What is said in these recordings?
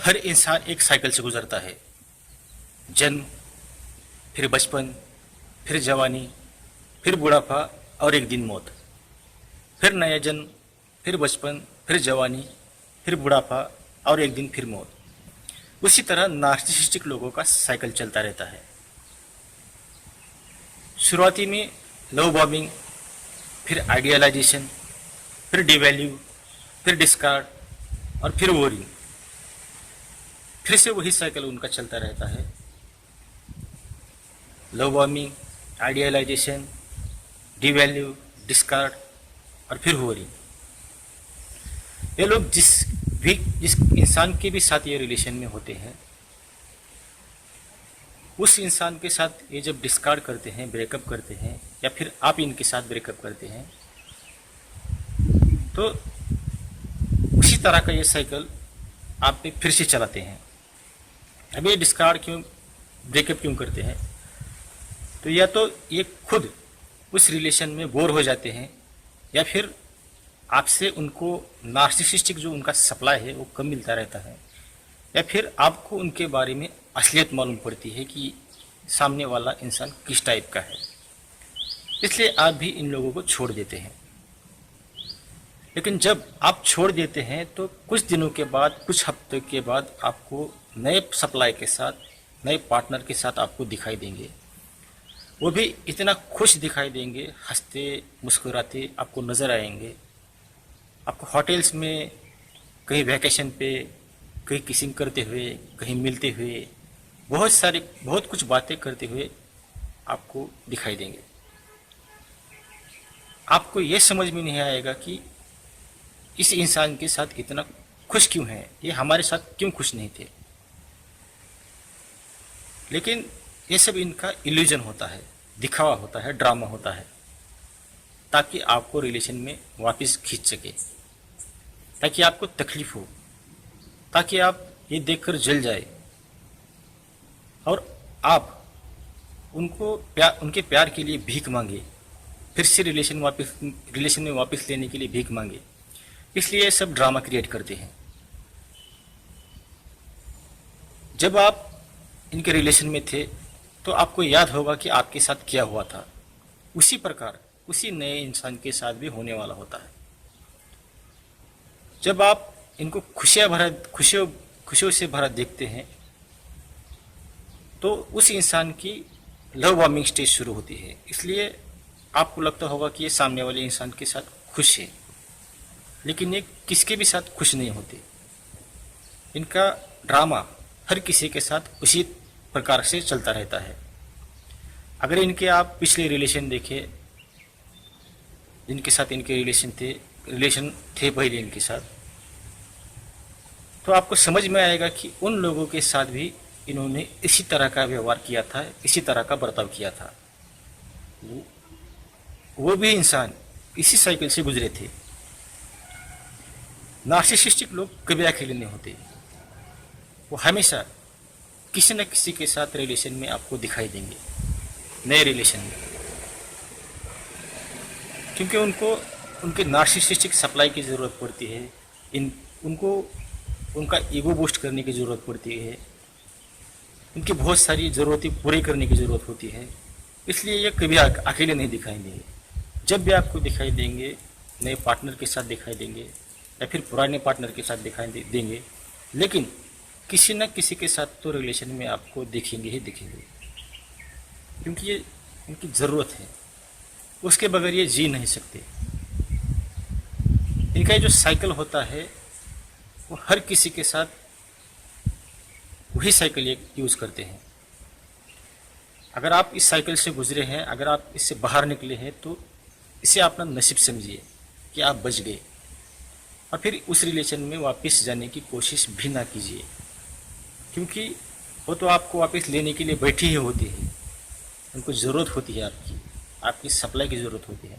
हर इंसान एक साइकिल से गुजरता है। जन्म, फिर बचपन, फिर जवानी, फिर बुढ़ापा और एक दिन मौत। फिर नया जन्म, फिर बचपन, फिर जवानी, फिर बुढ़ापा और एक दिन फिर मौत। उसी तरह नार्सिसिस्टिक लोगों का साइकिल चलता रहता है। शुरुआती में लव बॉम्बिंग, फिर आइडियलाइजेशन, फिर डिवैल्यू, फिर डिस्कार्ड और फिर वोरिंग। फिर से वही साइकिल उनका चलता रहता है। Love bombing, idealisation, devalue, discard और फिर वोरिंग। ये लोग जिस इंसान के भी साथ ये रिलेशन में होते हैं, उस इंसान के साथ ये जब डिस्कार्ड करते हैं, ब्रेकअप करते हैं, या फिर आप इनके साथ ब्रेकअप करते हैं, तो उसी तरह का ये साइकिल आप पे फिर से चलाते हैं। अब ये डिस्कार्ड क्यों, ब्रेकअप क्यों करते हैं? तो या तो ये खुद उस रिलेशन में बोर हो जाते हैं, या फिर आपसे उनको नार्सिसिस्टिक जो उनका सप्लाई है वो कम मिलता रहता है, या फिर आपको उनके बारे में असलियत मालूम पड़ती है कि सामने वाला इंसान किस टाइप का है, इसलिए आप भी इन लोगों को छोड़ देते हैं। लेकिन जब आप छोड़ देते हैं तो कुछ दिनों के बाद, कुछ हफ्ते के बाद आपको नए सप्लाई के साथ, नए पार्टनर के साथ आपको दिखाई देंगे। वो भी इतना खुश दिखाई देंगे, हंसते मुस्कुराते आपको नज़र आएंगे। आपको होटल्स में, कहीं वैकेशन पे, कहीं किसिंग करते हुए, कहीं मिलते हुए, बहुत कुछ बातें करते हुए आपको दिखाई देंगे। आपको ये समझ में नहीं आएगा कि इस इंसान के साथ इतना खुश क्यों है, ये हमारे साथ क्यों खुश नहीं थे। लेकिन ये सब इनका इल्यूजन होता है, दिखावा होता है, ड्रामा होता है, ताकि आपको रिलेशन में वापस खींच सके, ताकि आपको तकलीफ हो, ताकि आप ये देखकर जल जाए और आप उनके प्यार के लिए भीख मांगे, फिर से रिलेशन में वापस लेने के लिए भीख मांगे। इसलिए ये सब ड्रामा क्रिएट करते हैं। जब आप इनके रिलेशन में थे तो आपको याद होगा कि आपके साथ क्या हुआ था। उसी प्रकार उसी नए इंसान के साथ भी होने वाला होता है। जब आप इनको खुशियों से भरा देखते हैं तो उस इंसान की लव बॉम्बिंग स्टेज शुरू होती है। इसलिए आपको लगता होगा कि ये सामने वाले इंसान के साथ खुश है, लेकिन ये किसके भी साथ खुश नहीं होते। इनका ड्रामा हर किसी के साथ उसी प्रकार से चलता रहता है। अगर इनके आप पिछले रिलेशन देखें, जिनके साथ इनके रिलेशन थे पहले इनके साथ, तो आपको समझ में आएगा कि उन लोगों के साथ भी इन्होंने इसी तरह का व्यवहार किया था, इसी तरह का बर्ताव किया था। वो भी इंसान इसी साइकिल से गुजरे थे। नार्सिसिस्टिक लोग कभी अकेले नहीं होते, वो हमेशा किसी न किसी के साथ रिलेशन में आपको दिखाई देंगे, नए रिलेशन में, क्योंकि उनको उनके नार्सिसिस्टिक सप्लाई की ज़रूरत पड़ती है। उनको उनका ईगो बूस्ट करने की ज़रूरत पड़ती है, उनकी बहुत सारी ज़रूरतें पूरी करने की ज़रूरत होती है। इसलिए ये कभी अकेले नहीं दिखाई देंगे। जब भी आपको दिखाई देंगे, नए पार्टनर के साथ दिखाई देंगे, या फिर पुराने पार्टनर के साथ दिखाई देंगे, लेकिन किसी न किसी के साथ तो रिलेशन में आपको दिखेंगे ही दिखेंगे, क्योंकि ये उनकी ज़रूरत है, उसके बगैर ये जी नहीं सकते। इनका ये जो साइकिल होता है वो हर किसी के साथ वही साइकिल यूज़ करते हैं। अगर आप इस साइकिल से गुजरे हैं, अगर आप इससे बाहर निकले हैं, तो इसे अपना नसीब समझिए कि आप बच गए, और फिर उस रिलेशन में वापस जाने की कोशिश भी ना कीजिए, क्योंकि वो तो आपको वापस लेने के लिए बैठी ही होती है। उनको ज़रूरत होती है आपकी सप्लाई की ज़रूरत होती है।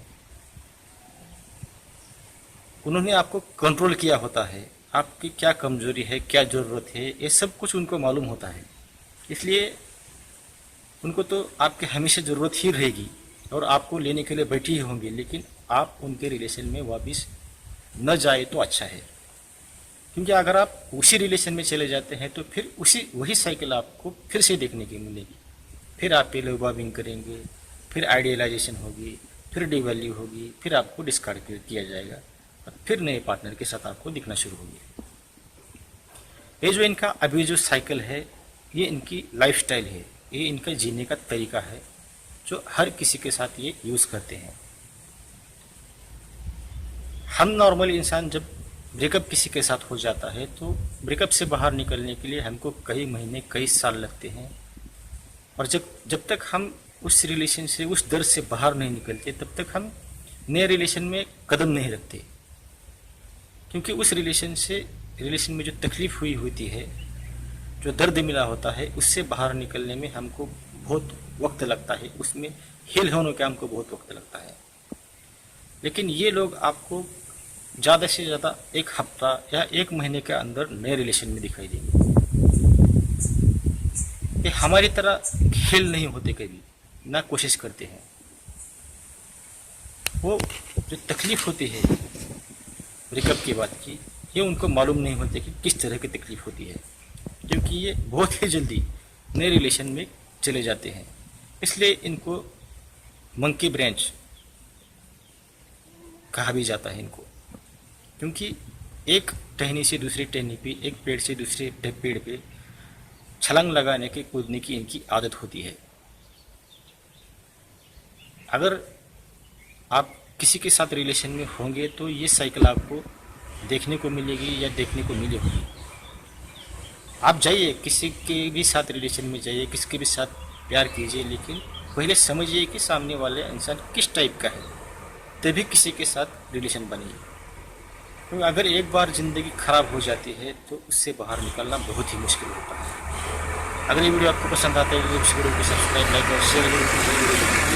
उन्होंने आपको कंट्रोल किया होता है, आपकी क्या कमजोरी है, क्या ज़रूरत है, ये सब कुछ उनको मालूम होता है। इसलिए उनको तो आपकी हमेशा ज़रूरत ही रहेगी और आपको लेने के लिए बैठी ही होंगी, लेकिन आप उनके रिलेशन में वापस न जाए तो अच्छा है, क्योंकि अगर आप उसी रिलेशन में चले जाते हैं तो फिर उसी वही साइकिल आपको फिर से देखने की मिलेगी। फिर आप पे लव करेंगे, फिर आइडियलाइजेशन होगी, फिर डिवैल्यू होगी, फिर आपको डिस्कार्ड किया जाएगा और फिर नए पार्टनर के साथ आपको दिखना शुरू होगी। ये जो इनका अभी जो साइकिल है, ये इनकी लाइफस्टाइल है, ये इनका जीने का तरीका है जो हर किसी के साथ ये यूज़ करते हैं। हम नॉर्मल इंसान जब ब्रेकअप किसी के साथ हो जाता है तो ब्रेकअप से बाहर निकलने के लिए हमको कई महीने कई साल लगते हैं, और जब तक हम उस रिलेशन से उस दर्द से बाहर नहीं निकलते तब तक हम नए रिलेशन में कदम नहीं रखते। क्योंकि उस रिलेशन में जो तकलीफ हुई होती है, जो दर्द मिला होता है, उससे बाहर निकलने में हमको बहुत वक्त लगता है, उसमें हील होने का हमको बहुत वक्त लगता है। लेकिन ये लोग आपको ज़्यादा से ज़्यादा एक हफ्ता या एक महीने के अंदर नए रिलेशन में दिखाई देंगे। ये हमारी तरह खेल नहीं होते, कभी ना कोशिश करते हैं। वो जो तकलीफ होती है ब्रेकअप के बाद की, ये उनको मालूम नहीं होते कि किस तरह की तकलीफ होती है, क्योंकि ये बहुत ही जल्दी नए रिलेशन में चले जाते हैं। इसलिए इनको मंकी ब्रांच कहा भी जाता है इनको, क्योंकि एक टहनी से दूसरी टहनी पे, एक पेड़ से दूसरे पेड़ पे छलांग लगाने के कूदने की इनकी आदत होती है। अगर आप किसी के साथ रिलेशन में होंगे तो ये साइकिल आपको देखने को मिलेगी या देखने को मिली होगी। आप जाइए, किसी के भी साथ रिलेशन में जाइए, किसी के भी साथ प्यार कीजिए, लेकिन पहले समझिए कि सामने वाले इंसान किस टाइप का है, तभी किसी के साथ रिलेशन बनिए। क्योंकि अगर एक बार ज़िंदगी खराब हो जाती है तो उससे बाहर निकलना बहुत ही मुश्किल होता है। अगर ये वीडियो आपको पसंद आता है तो इस वीडियो को सब्सक्राइब, लाइक और शेयर जरूर कीजिए।